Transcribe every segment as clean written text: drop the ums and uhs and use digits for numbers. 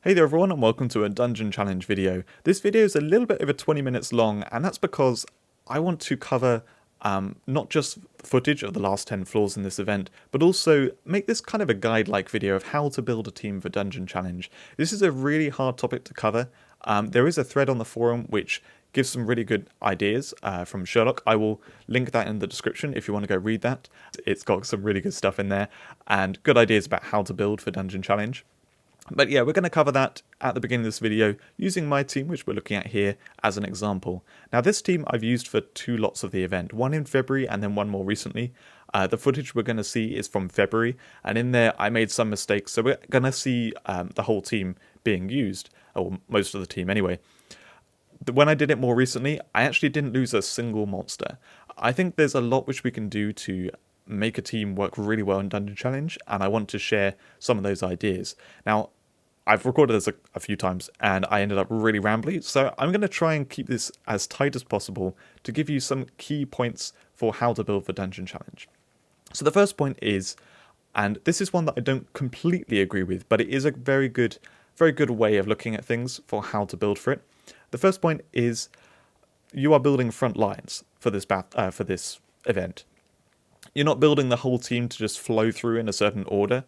Hey there everyone and welcome to a dungeon challenge video. This video is a little bit over 20 minutes long and that's because I want to cover not just footage of the last 10 floors in this event, but also make this kind of a guide-like video of how to build a team for dungeon challenge. This is a really hard topic to cover. There is a thread on the forum which gives some really good ideas from Sherlock. I will link that in the description if you want to go read that. It's got some really good stuff in there and good ideas about how to build for dungeon challenge. But yeah, we're going to cover that at the beginning of this video using my team, which we're looking at here, as an example. Now this team I've used for two lots of the event, one in February and then one more recently. The footage we're going to see is from February, and in there I made some mistakes, so we're going to see the whole team being used, or most of the team anyway. When I did it more recently, I actually didn't lose a single monster. I think there's a lot which we can do to make a team work really well in Dungeon Challenge, and I want to share some of those ideas. Now, I've recorded this a few times and I ended up really rambly, so I'm going to try and keep this as tight as possible to give you some key points for how to build for Dungeon Challenge. So the first point is, and this is one that I don't completely agree with, but it is a very good way of looking at things for how to build for it. The first point is you are building front lines for this event. You're not building the whole team to just flow through in a certain order,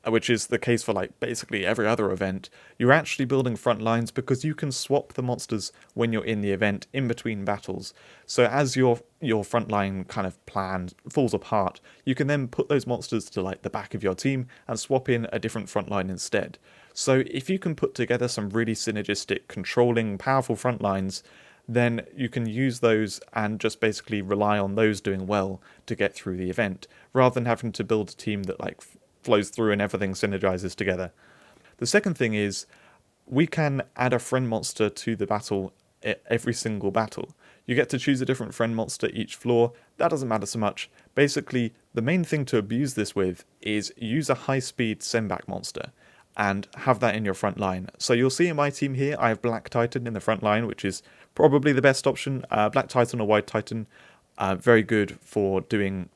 which is the case for like basically every other event. You're actually building front lines because you can swap the monsters when you're in the event in between battles. So as your front line kind of plan falls apart, you can then put those monsters to like the back of your team and swap in a different front line instead. So if you can put together some really synergistic, controlling, powerful front lines, then you can use those and just basically rely on those doing well to get through the event, rather than having to build a team that like flows through and everything synergizes together. The second thing is we can add a friend monster to the battle every single battle. You get to choose a different friend monster each floor. That doesn't matter so much. Basically, the main thing to abuse this with is use a high-speed send-back monster and have that in your front line. So you'll see in my team here, I have Black Titan in the front line, which is probably the best option. Black Titan or White Titan, very good for doing,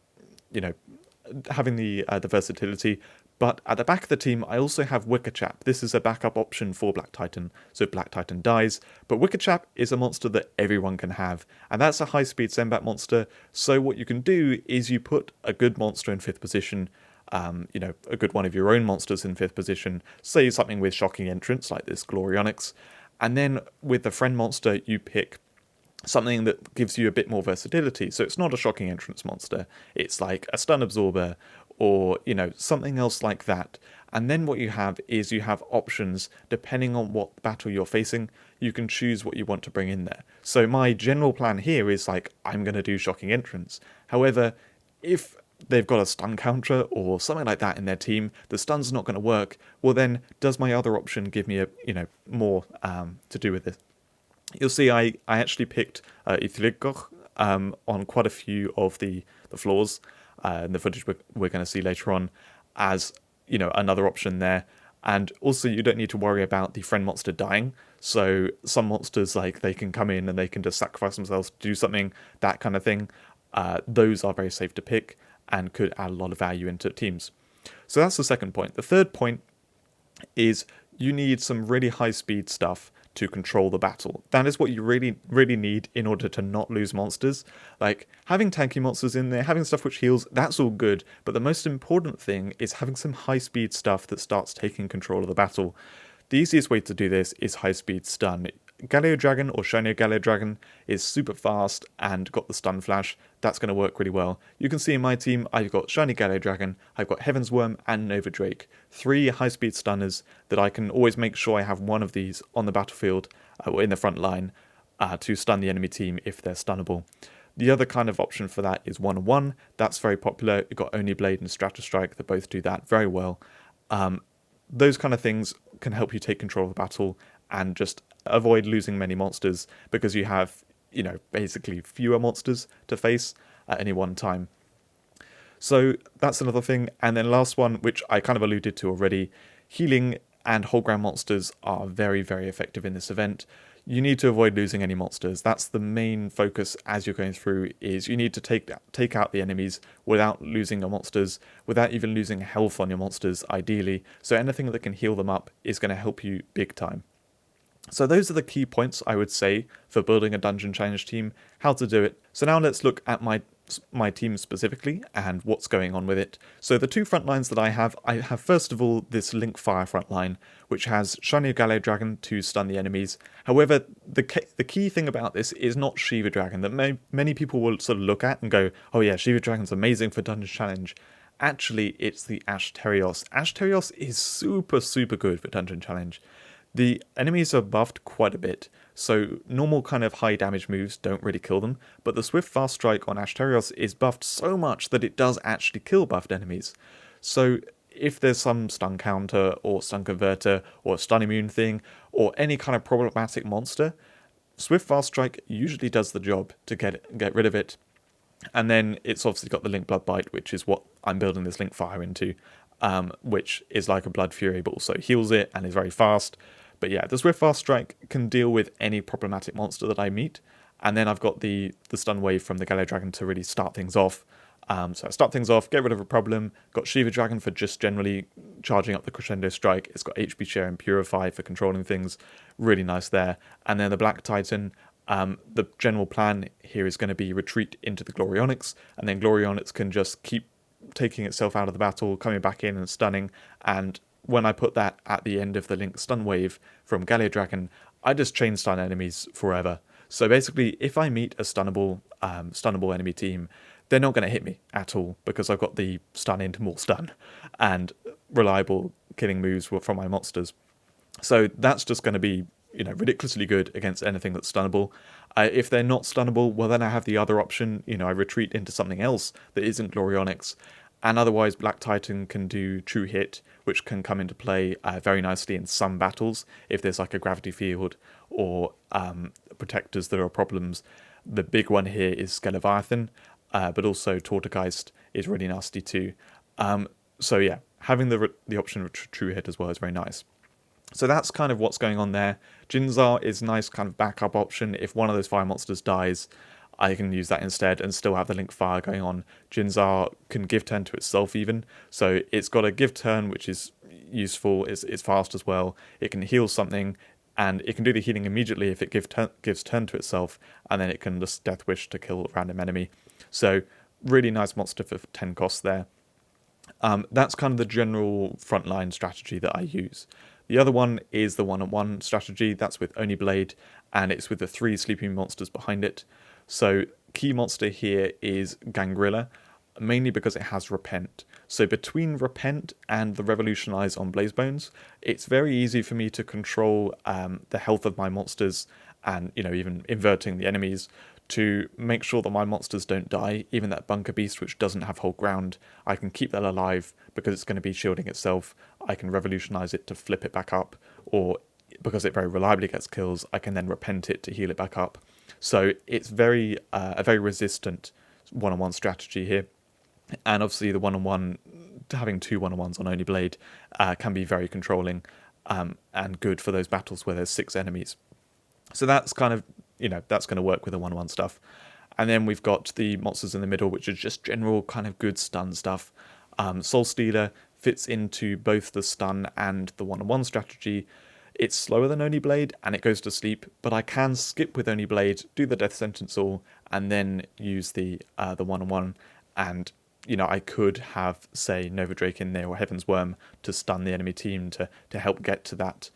having the versatility. But at the back of the team, I also have Wickerchap. This is a backup option for Black Titan, so if Black Titan dies. But Wickerchap is a monster that everyone can have, and that's a high-speed send-back monster. So what you can do is you put a good monster in 5th position, a good one of your own monsters in 5th position, say something with shocking entrance like this Glorionyx, and then with the friend monster you pick something that gives you a bit more versatility. So it's not a shocking entrance monster, it's like a stun absorber or something else like that. And then what you have is you have options depending on what battle you're facing. You can choose what you want to bring in there. So my general plan here is like, I'm going to do shocking entrance. However, if they've got a stun counter or something like that in their team, the stun's not going to work, well then does my other option give me more to do with this? You'll see I actually picked Ithilgoch on quite a few of the floors in the footage we're going to see later on as another option there. And also you don't need to worry about the friend monster dying. So some monsters, like, they can come in and they can just sacrifice themselves to do something, that kind of thing. Those are very safe to pick and could add a lot of value into teams. So that's the second point. The third point is you need some really high speed stuff to control the battle. That is what you really need in order to not lose monsters. Like, having tanky monsters in there, having stuff which heals, that's all good, but the most important thing is having some high speed stuff that starts taking control of the battle. The easiest way to do this is high speed stun. Galio Dragon or Shiny Galio Dragon is super fast and got the stun flash. That's going to work really well. You can see in my team, I've got Shiny Galio Dragon, I've got Heaven's Worm and Nova Drake. 3 high-speed stunners that I can always make sure I have one of these on the battlefield or in the front line to stun the enemy team if they're stunnable. The other kind of option for that is 1-on-1. That's very popular. You've got Oni Blade and Stratostrike that both do that very well. Those kind of things can help you take control of the battle and just avoid losing many monsters because you have, basically fewer monsters to face at any one time. So that's another thing. And then last one, which I kind of alluded to already, healing and whole ground monsters are very, very effective in this event. You need to avoid losing any monsters. That's the main focus as you're going through, is you need to take out the enemies without losing your monsters, without even losing health on your monsters, ideally. So anything that can heal them up is going to help you big time. So those are the key points I would say for building a dungeon challenge team, how to do it. So now let's look at my team specifically and what's going on with it. So the two front lines that I have first of all this Link Fire front line, which has Shiny Gallo Dragon to stun the enemies. However, the key thing about this is not Shiva Dragon, that many people will sort of look at and go, oh yeah, Shiva Dragon's amazing for dungeon challenge. Actually, it's the Asterios. Asterios is super, super good for dungeon challenge. The enemies are buffed quite a bit, so normal kind of high damage moves don't really kill them, but the Swift Fast Strike on Asterios is buffed so much that it does actually kill buffed enemies. So if there's some stun counter or stun converter or stun immune thing or any kind of problematic monster, Swift Fast Strike usually does the job to get rid of it. And then it's obviously got the Link Blood Bite, which is what I'm building this Link Fire into, which is like a Blood Fury but also heals it and is very fast. But yeah, the Swift Fast Strike can deal with any problematic monster that I meet. And then I've got the Stun Wave from the Gallo Dragon to really start things off. So I start things off, get rid of a problem. Got Shiva Dragon for just generally charging up the Crescendo Strike. It's got HP Share and Purify for controlling things. Really nice there. And then the Black Titan, the general plan here is going to be retreat into the Glorionyx. And then Glorionyx can just keep taking itself out of the battle, coming back in and stunning. And when I put that at the end of the Link Stun Wave from Gallo Dragon, I just chain stun enemies forever. So basically, if I meet a stunnable enemy team, they're not going to hit me at all because I've got the stun into more stun and reliable killing moves from my monsters. So that's just going to be, ridiculously good against anything that's stunnable. If they're not stunnable, well then I have the other option. I retreat into something else that isn't Glorionyx. And otherwise, Black Titan can do True Hit, which can come into play very nicely in some battles if there's like a gravity field or protectors that are problems. The big one here is Skeleviathan, but also Tortogeist is really nasty too. So yeah, having the option of True Hit as well is very nice. So that's kind of what's going on there. Jinzar is a nice kind of backup option. If one of those fire monsters dies, I can use that instead and still have the Link Fire going on. Jinzar can give turn to itself even, so it's got a give turn which is useful, it's fast as well, it can heal something, and it can do the healing immediately if it gives turn to itself, and then it can just Death Wish to kill a random enemy. So really nice monster for 10 costs there. That's kind of the general frontline strategy that I use. The other one is the one-on-one strategy. That's with Oni Blade, and it's with the 3 sleeping monsters behind it. So key monster here is Gangrilla, mainly because it has Repent. So between Repent and the Revolutionize on Blazebones, it's very easy for me to control the health of my monsters and, even inverting the enemies to make sure that my monsters don't die. Even that Bunker Beast, which doesn't have whole ground, I can keep that alive because it's going to be shielding itself. I can Revolutionize it to flip it back up, or because it very reliably gets kills, I can then Repent it to heal it back up. So it's a very resistant one-on-one strategy here. And obviously the one-on-one, having 2 one-on-ones on Oni Blade can be very controlling and good for those battles where there's 6 enemies. So that's kind of, that's going to work with the one-on-one stuff. And then we've got the monsters in the middle, which are just general kind of good stun stuff. Soul Stealer fits into both the stun and the one-on-one strategy. It's slower than Oni Blade and it goes to sleep, but I can skip with Oni Blade, do the Death Sentence all, and then use the one-on-one. And I could have, say, Nova Drake in there or Heaven's Worm to stun the enemy team to help get to that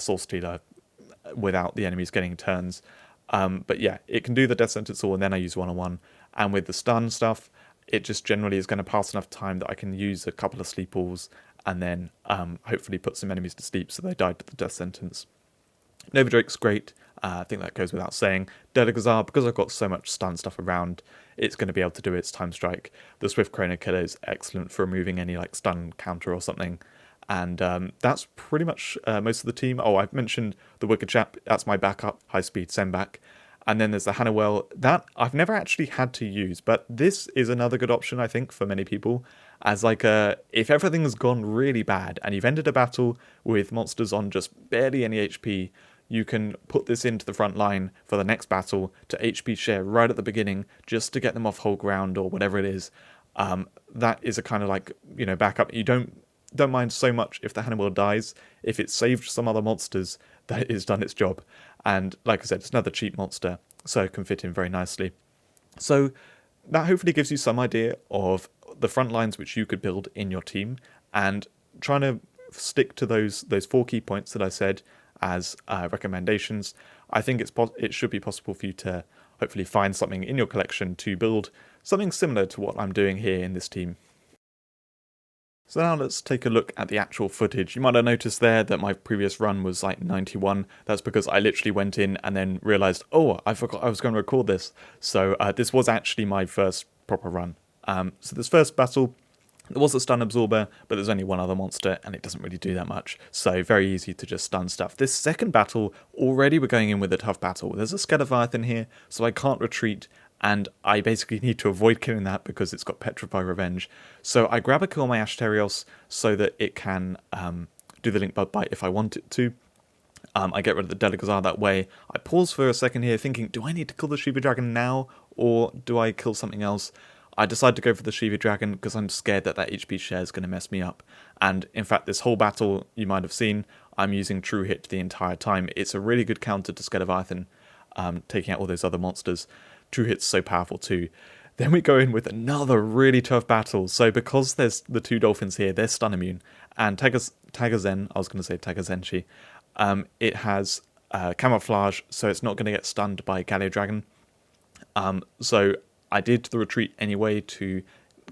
Soul Stealer without the enemies getting turns. But yeah, it can do the Death Sentence all, and then I use one-on-one. And with the stun stuff, it just generally is going to pass enough time that I can use a couple of sleep alls and then hopefully put some enemies to sleep so they died to the Death Sentence. Nova Drake's great. I think that goes without saying. Delegazar, because I've got so much stun stuff around, it's going to be able to do its time strike. The Swift Chrono Killer is excellent for removing any stun counter or something. And that's pretty much most of the team. Oh, I've mentioned the Wicked Chap. That's my backup, high speed send back. And then there's the Hannawell that I've never actually had to use, but this is another good option, I think, for many people. As like if everything's gone really bad and you've ended a battle with monsters on just barely any HP, you can put this into the front line for the next battle to HP share right at the beginning just to get them off whole ground or whatever it is. That is a kind of like, backup. You don't mind so much if the Hannawell dies. If it's saved some other monsters, that it's done its job. And like I said, it's another cheap monster, so it can fit in very nicely. So that hopefully gives you some idea of the front lines which you could build in your team, and trying to stick to those 4 key points that I said as recommendations. I think it should be possible for you to hopefully find something in your collection to build something similar to what I'm doing here in this team. So now let's take a look at the actual footage. You might have noticed there that my previous run was like 91. That's because I literally went in and then realised, oh, I forgot I was going to record this. So this was actually my first proper run. So this first battle, there was a stun absorber, but there's only one other monster and it doesn't really do that much. So very easy to just stun stuff. This second battle, already we're going in with a tough battle. There's a Skeleviathan here, so I can't retreat. And I basically need to avoid killing that because it's got Petrify Revenge. So I grab a kill on my Asterios so that it can do the Link Bud Bite if I want it to. I get rid of the Delegazar that way. I pause for a second here thinking, do I need to kill the Shiva Dragon now or do I kill something else? I decide to go for the Shiva Dragon because I'm scared that HP share is going to mess me up. And in fact, this whole battle, you might have seen, I'm using True Hit the entire time. It's a really good counter to Skeleviathan, taking out all those other monsters. True Hit's so powerful too. Then we go in with another really tough battle. So because there's the 2 dolphins here, they're stun immune. And Tagazen, I was going to say Tagazenshi, it has camouflage, so it's not going to get stunned by Galio Dragon. So I did the retreat anyway to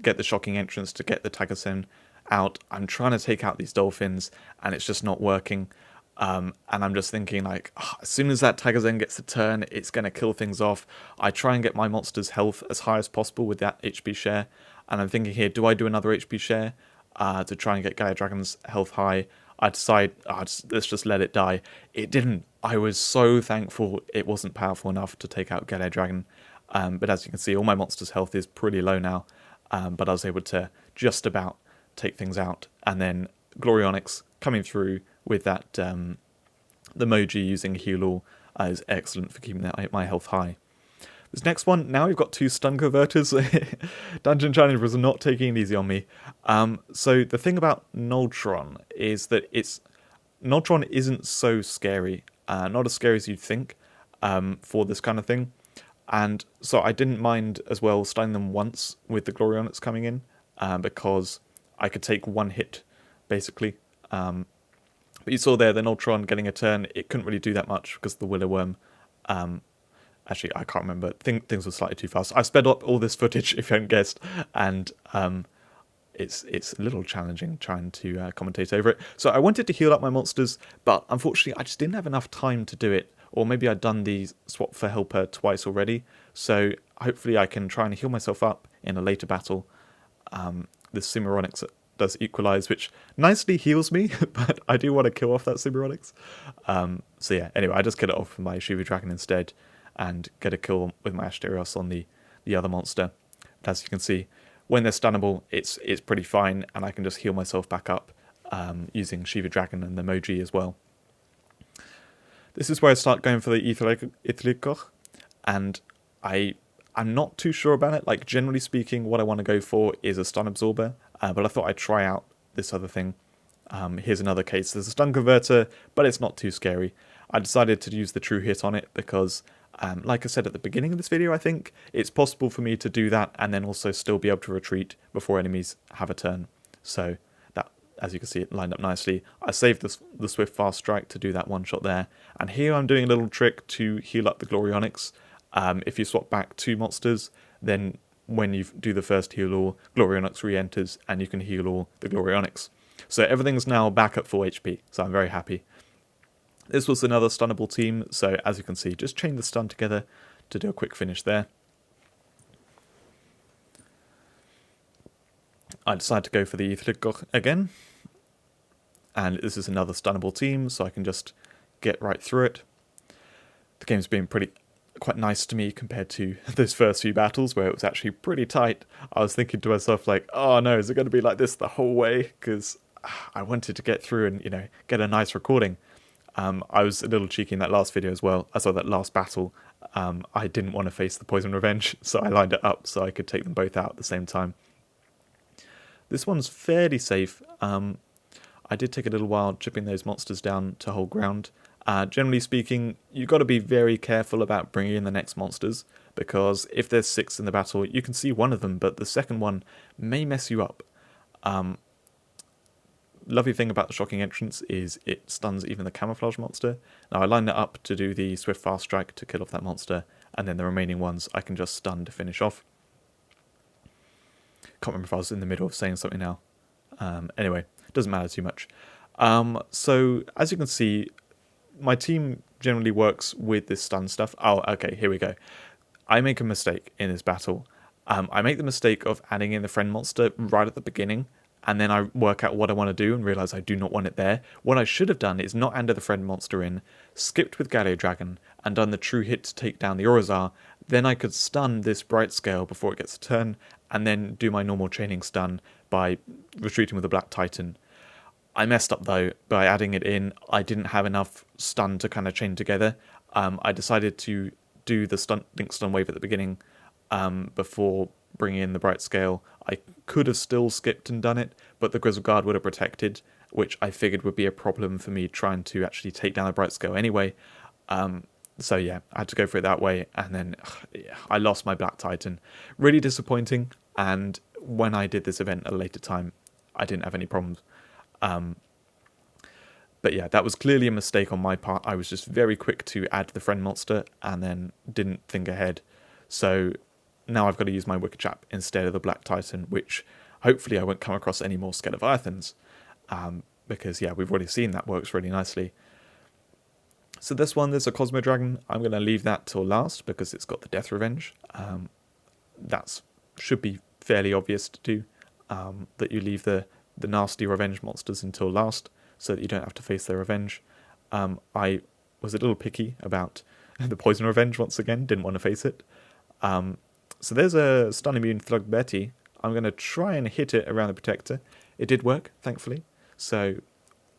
get the shocking entrance, to get the Tagazen out. I'm trying to take out these dolphins, and it's just not working. And I'm just thinking like, as soon as that Tagazen gets a turn, it's going to kill things off. I try and get my monster's health as high as possible with that HP share. And I'm thinking here, do I do another HP share to try and get Gaia Dragon's health high? I decide, let's just let it die. It didn't. I was so thankful it wasn't powerful enough to take out Gaia Dragon. But as you can see, all my monster's health is pretty low now. But I was able to just about take things out. And then Glorionyx coming through with that, the Moji using Heal All is excellent for keeping my health high. This next one, now we've got 2 stun converters. Dungeon Challenge was not taking it easy on me. So the thing about Nultron is that Nultron isn't so scary, not as scary as you'd think for this kind of thing. And so I didn't mind as well stunning them once with the Glorionyx coming in, because I could take 1 hit basically. But you saw there the Nultron getting a turn. It couldn't really do that much because the Willow-Worm. Actually, I can't remember. Things were slightly too fast. I sped up all this footage, if you haven't guessed, and it's a little challenging trying to commentate over it. So I wanted to heal up my monsters, but unfortunately, I just didn't have enough time to do it. Or maybe I'd done the swap for Helper twice already. So hopefully I can try and heal myself up in a later battle. This Cimarronix does equalize, which nicely heals me, but I do want to kill off that Cimarronix. So yeah, anyway, I just get it off with my Shiva Dragon instead and get a kill with my Asterios on the other monster. But as you can see, when they're stunnable, it's pretty fine, and I can just heal myself back up using Shiva Dragon and the Moji as well. This is where I start going for the Ithilikoch, and I'm not too sure about it. Like, generally speaking, what I want to go for is a stun absorber, but I thought I'd try out this other thing. Here's another case. There's a stun converter, but it's not too scary. I decided to use the True Hit on it because, like I said at the beginning of this video, I think it's possible for me to do that and then also still be able to retreat before enemies have a turn. So that, as you can see, it lined up nicely. I saved the Swift Fast Strike to do that one shot there. And here I'm doing a little trick to heal up the Glorionyx. If you swap back 2 monsters, then when you do the first heal all, Glorionyx re-enters and you can heal all the Glorionyx. So everything's now back at full HP, so I'm very happy. This was another stunnable team, so as you can see, just chain the stun together to do a quick finish there. I decided to go for the Ithilikoch again, and this is another stunnable team, so I can just get right through it. The game's been pretty quite nice to me compared to those first few battles where it was actually pretty tight. I was thinking to myself like, oh no, is it going to be like this the whole way? Because I wanted to get through and, get a nice recording. I was a little cheeky in that last video as well. I saw that last battle. I didn't want to face the Poison Revenge, so I lined it up so I could take them both out at the same time. This one's fairly safe. I did take a little while chipping those monsters down to hold ground. Generally speaking, you've got to be very careful about bringing in the next monsters, because if there's 6 in the battle, you can see one of them, but the second one may mess you up. Lovely thing about the Shocking Entrance is it stuns even the camouflage monster. Now I lined it up to do the Swift Fast Strike to kill off that monster, and then the remaining ones I can just stun to finish off. Can't remember if I was in the middle of saying something now. Anyway, doesn't matter too much. So as you can see, my team generally works with this stun stuff. Oh, okay, here we go. I make a mistake in this battle. I make the mistake of adding in the friend monster right at the beginning, and then I work out what I want to do and realise I do not want it there. What I should have done is not added the friend monster in, skipped with Galio Dragon, and done the true hit to take down the Orazar. Then I could stun this Bright Scale before it gets a turn, and then do my normal chaining stun by retreating with the Black Titan. I messed up though by adding it in. I didn't have enough stun to kind of chain together. I decided to do the link stun wave at the beginning before bringing in the Bright Scale. I could have still skipped and done it, but the Grizzle Guard would have protected, which I figured would be a problem for me trying to actually take down the Bright Scale anyway. So yeah, I had to go for it that way, and then I lost my Black Titan. Really disappointing, and when I did this event at a later time, I didn't have any problems. But yeah, that was clearly a mistake on my part. I was just very quick to add the friend monster and then didn't think ahead. So now I've got to use my Wicker Chap instead of the Black Titan, which hopefully I won't come across any more Skeleviathans. Because yeah, we've already seen that works really nicely. So this one, there's a Cosmo Dragon. I'm going to leave that till last because it's got the Death Revenge. That should be fairly obvious to do, that you leave the nasty revenge monsters until last so that you don't have to face their revenge. I was a little picky about the Poison Revenge once again, didn't want to face it. So there's a Stun Immune Thug Betty. I'm going to try and hit it around the Protector. It did work, thankfully. So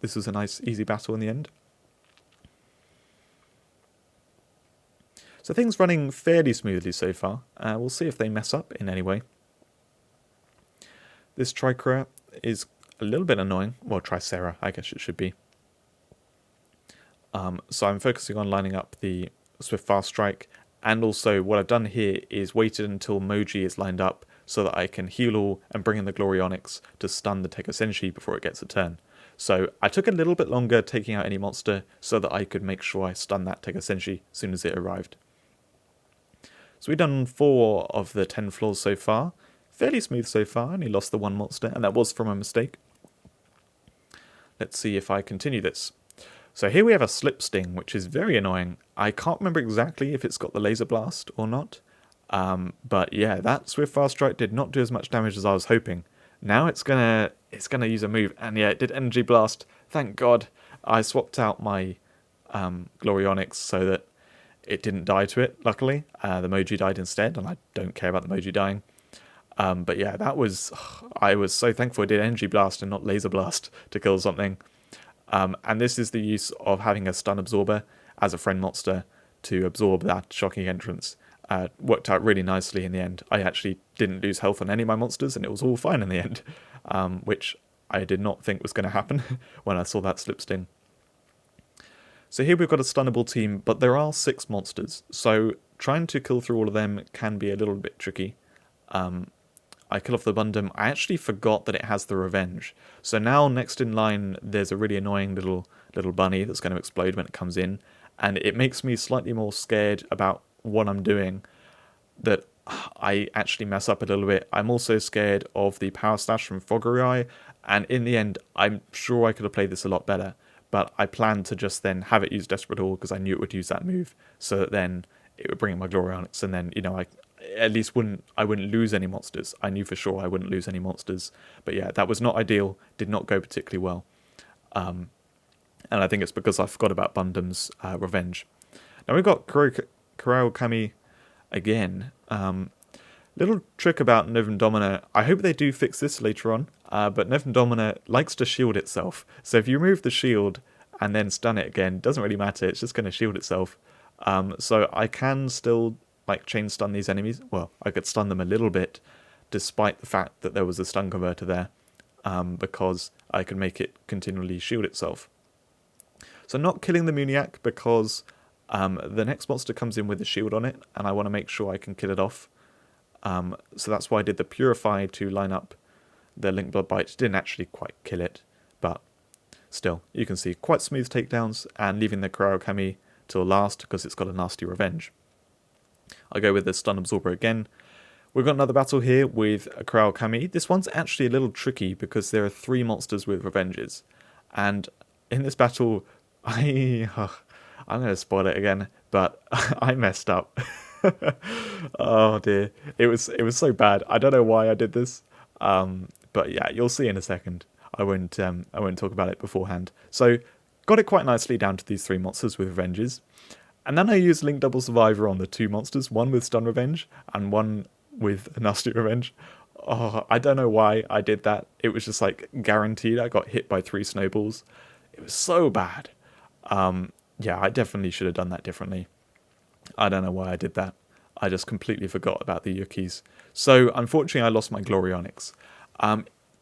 this was a nice, easy battle in the end. So things running fairly smoothly so far. We'll see if they mess up in any way. This Tricera is a little bit annoying. Well, Tricera, I guess it should be. So I'm focusing on lining up the Swift Fast Strike. And also what I've done here is waited until Moji is lined up so that I can heal all and bring in the Glory Onyx to stun the Teko Senshi before it gets a turn. So I took a little bit longer taking out any monster so that I could make sure I stun that Teko Senshi as soon as it arrived. So we've done 4 of the 10 floors so far. Fairly smooth so far, only lost the 1 monster, and that was from a mistake. Let's see if I continue this. So here we have a Slip Sting, which is very annoying. I can't remember exactly if it's got the Laser Blast or not. But yeah, that Swift Fast Strike did not do as much damage as I was hoping. Now it's gonna use a move, and yeah, it did Energy Blast. Thank God. I swapped out my Glory Onyx so that it didn't die to it, luckily. The Moji died instead, and I don't care about the Moji dying. But yeah, I was so thankful it did Energy Blast and not Laser Blast to kill something. And this is the use of having a Stun Absorber as a friend monster to absorb that Shocking Entrance. Worked out really nicely in the end. I actually didn't lose health on any of my monsters, and it was all fine in the end, which I did not think was going to happen when I saw that Slip Sting. So here we've got a stunnable team, but there are 6 monsters, so trying to kill through all of them can be a little bit tricky. I kill off the Bundum. I actually forgot that it has the Revenge. So now next in line there's a really annoying little bunny that's going to explode when it comes in, and it makes me slightly more scared about what I'm doing, that I actually mess up a little bit. I'm also scared of the Power Slash from Foggery Eye, and in the end I'm sure I could have played this a lot better, but I planned to just then have it use Desperate All because I knew it would use that move, so that then it would bring in my Glory Onyx, and then, I wouldn't lose any monsters. I knew for sure I wouldn't lose any monsters. But yeah, that was not ideal. Did not go particularly well. And I think it's because I forgot about Bundum's Revenge. Now we've got Corral Kami again. Little trick about Novum Domina, I hope they do fix this later on, but Novum Domina likes to shield itself. So if you remove the shield and then stun it again, doesn't really matter, it's just going to shield itself. So I can still like chain stun these enemies. Well, I could stun them a little bit, despite the fact that there was a stun converter there, because I could make it continually shield itself. So not killing the Muniac because the next monster comes in with a shield on it, and I want to make sure I can kill it off. So that's why I did the Purify to line up the Link Blood Bite. Didn't actually quite kill it, but still, you can see quite smooth takedowns, and leaving the Corral Kami till last because it's got a nasty revenge. I go with the Stun Absorber again. We've got another battle here with a Corral Kami. This one's actually a little tricky because there are 3 monsters with revenges, and in this battle, I'm going to spoil it again, but I messed up. Oh dear, it was so bad. I don't know why I did this, but yeah, you'll see in a second. I won't talk about it beforehand. So got it quite nicely down to these 3 monsters with revenges, and then I used Link Double Survivor on the 2 monsters, one with stun revenge and one with a nasty revenge. Oh, I don't know why I did that. It was just like guaranteed I got hit by 3 snowballs. It was so bad. Yeah, I definitely should have done that differently. I don't know why I did that. I just completely forgot about the Yukis. So, unfortunately, I lost my Glorionyx.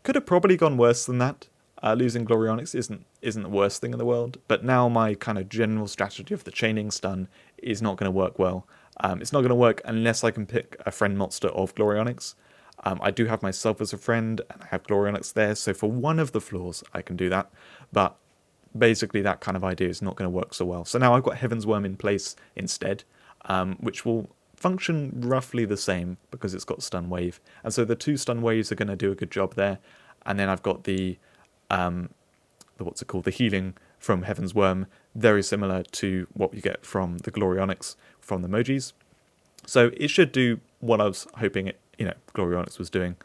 Could have probably gone worse than that. Losing Glorionyx isn't the worst thing in the world, but now my kind of general strategy of the chaining stun is not going to work well. It's not going to work unless I can pick a friend monster of Glorionyx. I do have myself as a friend, and I have Glorionyx there, so for one of the floors I can do that, but basically that kind of idea is not going to work so well. So now I've got Heaven's Worm in place instead, which will function roughly the same because it's got Stun Wave. And so the 2 Stun Waves are going to do a good job there. And then I've got the the healing from Heaven's Worm, very similar to what you get from the Glorionyx from the Mojis. So it should do what I was hoping Glorionyx was doing.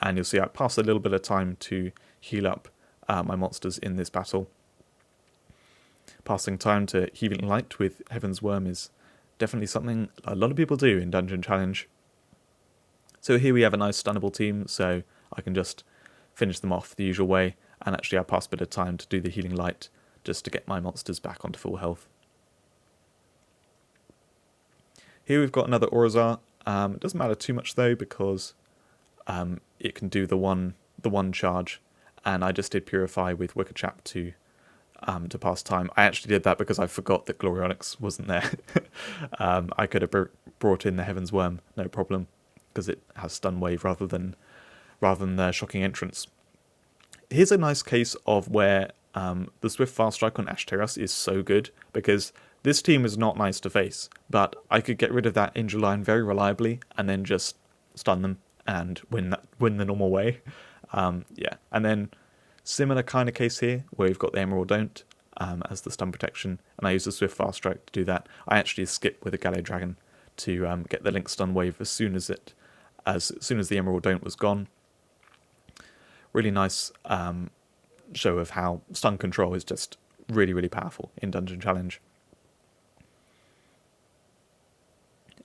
And you'll see I pass a little bit of time to heal up my monsters in this battle. Passing time to Healing Light with Heaven's Worm is definitely something a lot of people do in Dungeon Challenge. So here we have a nice stunnable team, so I can just finish them off the usual way, and actually I pass a bit of time to do the Healing Light just to get my monsters back onto full health. Here we've got another Orazar. It doesn't matter too much though because it can do the one charge, and I just did Purify with Wicker Chap to pass time. I actually did that because I forgot that Glorionyx wasn't there. I could have brought in the Heaven's Worm, no problem, because it has Stun Wave rather than the Shocking Entrance. Here's a nice case of where the Swift Fast Strike on Ashtaras is so good, because this team is not nice to face, but I could get rid of that Angel Lion very reliably and then just stun them and win the normal way. Yeah, and then similar kind of case here where we've got the Emerald Don't as the stun protection, and I use the Swift Fast Strike to do that. I actually skip with a Gallo Dragon to get the Link Stun Wave as soon as the Emerald Don't was gone. Really nice show of how stun control is just really, really powerful in Dungeon Challenge.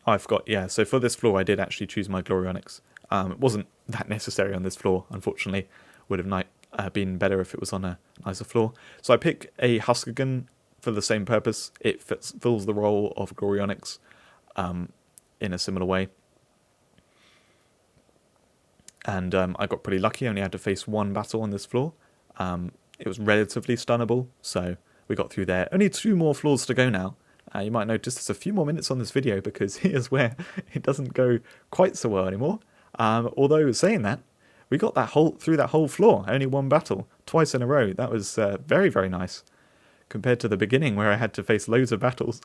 I forgot, yeah, so for this floor I did actually choose my Glorionyx. It wasn't that necessary on this floor, unfortunately. Would have been better if it was on a nicer floor. So I pick a Huskagon for the same purpose. It fills the role of Glorionyx in a similar way. And I got pretty lucky. I only had to face 1 battle on this floor. It was relatively stunnable, so we got through there. Only 2 more floors to go now. You might notice there's a few more minutes on this video because here's where it doesn't go quite so well anymore. Although saying that, we got through that whole floor, only 1 battle, twice in a row. That was very, very nice. Compared to the beginning where I had to face loads of battles,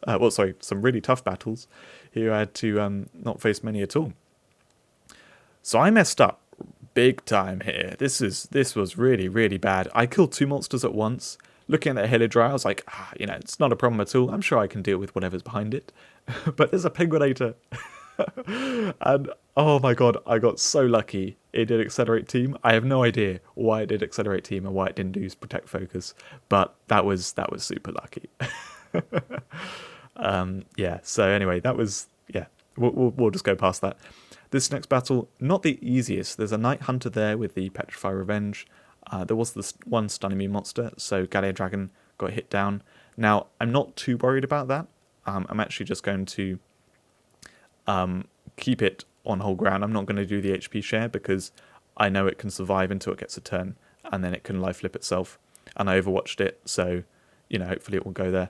some really tough battles. Here I had to not face many at all. So I messed up big time here. This was really, really bad. I killed 2 monsters at once. Looking at the Heliodry, I was like, it's not a problem at all. I'm sure I can deal with whatever's behind it. But there's a Penguinator. And oh my god, I got so lucky. It did Accelerate Team. I have no idea why it did Accelerate Team and why it didn't do Protect Focus, but that was super lucky. Yeah, so anyway, that was, yeah, we'll just go past that. This next battle, not the easiest. There's a Night Hunter there with the Petrify Revenge. There was this one stun immune monster, so Gallia Dragon got hit down. Now, I'm not too worried about that. I'm actually just going to keep it on whole ground. I'm not going to do the HP share because I know it can survive until it gets a turn, and then it can life flip itself. And I overwatched it, so, you know, hopefully it will go there.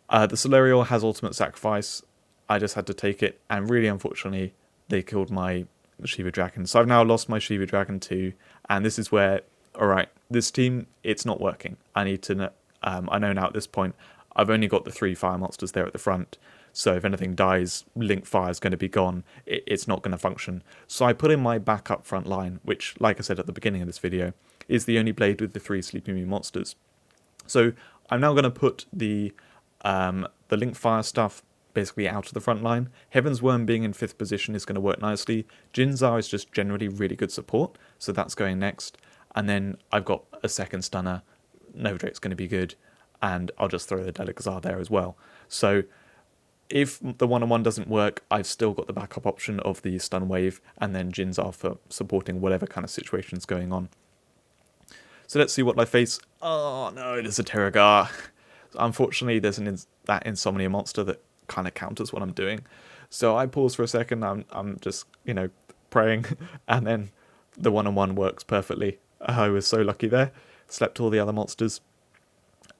The Solarial has Ultimate Sacrifice. I just had to take it, and really unfortunately, they killed my Shiva Dragon. So I've now lost my Shiva Dragon too, and this is where, alright, this team, it's not working. I need to know, I know now at this point, I've only got the 3 fire monsters there at the front, so if anything dies, Link Fire is going to be gone. It's not going to function. So I put in my backup front line, which, like I said at the beginning of this video, is the only blade with the 3 Sleeping Immune monsters. So I'm now going to put the Link Fire stuff basically out of the front line. Heaven's Worm being in 5th position is going to work nicely. Jinzar is just generally really good support, so that's going next. And then I've got a second stunner. Nova Drake's going to be good, and I'll just throw the Delicazar there as well. So if the one-on-one doesn't work, I've still got the backup option of the stun wave and then Jinzar for supporting whatever kind of situation's going on. So let's see what I face. Oh no, there's a Terragar. Unfortunately, there's that Insomnia monster that kind of counters what I'm doing. So I pause for a second. I'm just, you know, praying, and then the one-on-one works perfectly. I was so lucky there. Slept all the other monsters.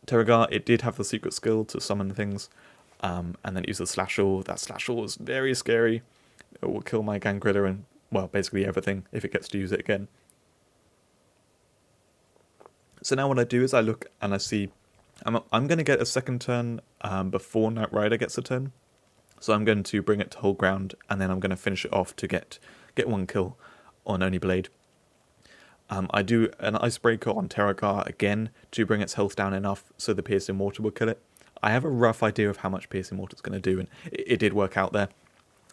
Terragar, it did have the secret skill to summon things, and then it used the Slashall. That Slashall was very scary. It will kill my Gangrilla and, well, basically everything if it gets to use it again. So now what I do is I look and I see I'm going to get a second turn before Knight Rider gets a turn. So I'm going to bring it to whole ground, and then I'm going to finish it off to get 1 kill on Oni Blade. I do an Icebreaker on Terragar again to bring its health down enough so the Piercing Mortar will kill it. I have a rough idea of how much Piercing Mortar is going to do, and it did work out there.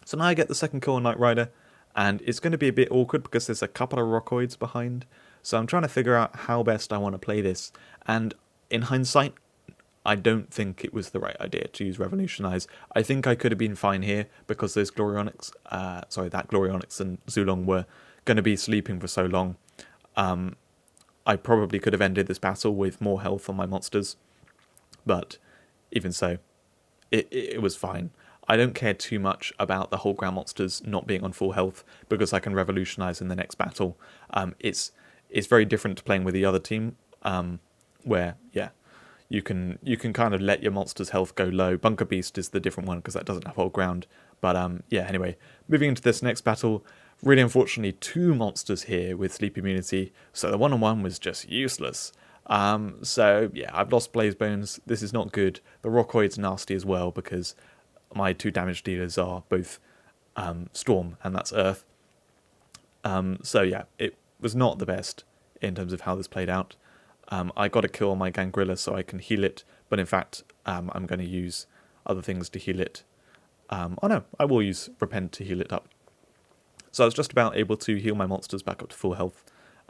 So now I get the second kill on Knight Rider, and it's going to be a bit awkward because there's a couple of Rockoids behind. So I'm trying to figure out how best I want to play this, and in hindsight, I don't think it was the right idea to use Revolutionize. I think I could have been fine here because those Glorionics, that Glorionics and Zulong were going to be sleeping for so long. I probably could have ended this battle with more health on my monsters, but even so, it was fine. I don't care too much about the whole ground monsters not being on full health because I can Revolutionize in the next battle. It's very different to playing with the other team, where, yeah, you can kind of let your monster's health go low. Bunker Beast is the different one because that doesn't have whole ground. But yeah, anyway, moving into this next battle, really unfortunately 2 monsters here with sleep immunity, so the one-on-one was just useless. So yeah, I've lost Blaze Bones. This is not good. The Rockoid's nasty as well because my 2 damage dealers are both Storm, and that's Earth. So yeah, it was not the best in terms of how this played out. I got a kill on my Gangrilla so I can heal it, but in fact I'm going to use other things to heal it. Oh no, I will use Repent to heal it up. So I was just about able to heal my monsters back up to full health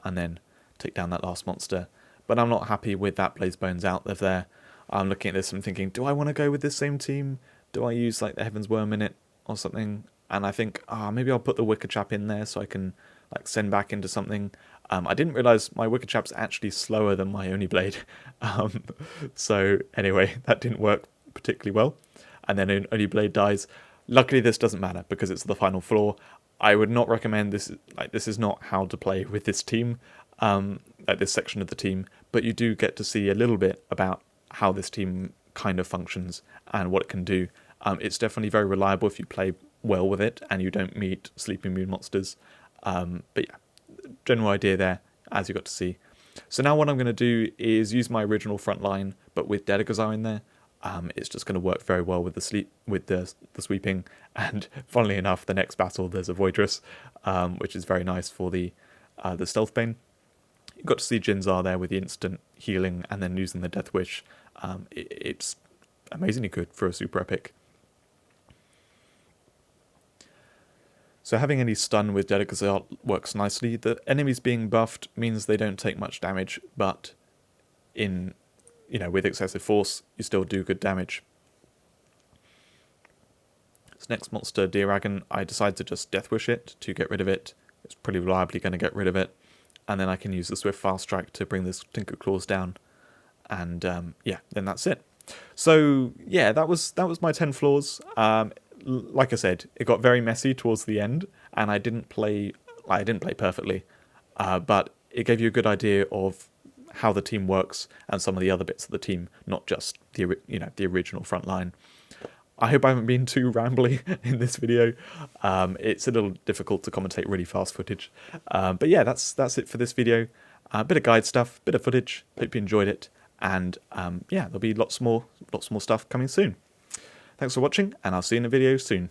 and then take down that last monster. But I'm not happy with that Blaze Bones out of there. I'm looking at this and thinking, do I want to go with this same team? Do I use like the Heaven's Worm in it or something? And I think, maybe I'll put the Wicker Chap in there so I can like send back into something. I didn't realise my Wicker Chap's actually slower than my Oni Blade. So anyway, that didn't work particularly well. And then Oni Blade dies. Luckily this doesn't matter because it's the final floor. I would not recommend this. Like, this is not how to play with this team, like this section of the team. But you do get to see a little bit about how this team kind of functions and what it can do. It's definitely very reliable if you play well with it and you don't meet sleep immune monsters. But yeah, general idea there, as you got to see. So now what I'm going to do is use my original front line, but with Delicazar in there. It's just going to work very well with the sweeping, and funnily enough, the next battle there's a Voidress, which is very nice for the Stealth Bane. You got to see Jinzar there with the instant healing and then using the Death Wish. It's amazingly good for a super epic. So having any stun with Delicazar works nicely. The enemies being buffed means they don't take much damage, but with excessive force, you still do good damage. This next monster, Deer Dragon, I decided to just Death Wish it to get rid of it. It's pretty reliably going to get rid of it. And then I can use the Swift Fast Strike to bring this Tinker Claws down. And yeah, then that's it. So yeah, that was my 10 flaws. Like I said, it got very messy towards the end, and I didn't play perfectly, but it gave you a good idea of how the team works and some of the other bits of the team, not just the original front line. I hope I haven't been too rambly in this video. It's a little difficult to commentate really fast footage, but yeah, that's it for this video. A bit of guide stuff, bit of footage. Hope you enjoyed it, and yeah, there'll be lots more stuff coming soon. Thanks for watching, and I'll see you in a video soon.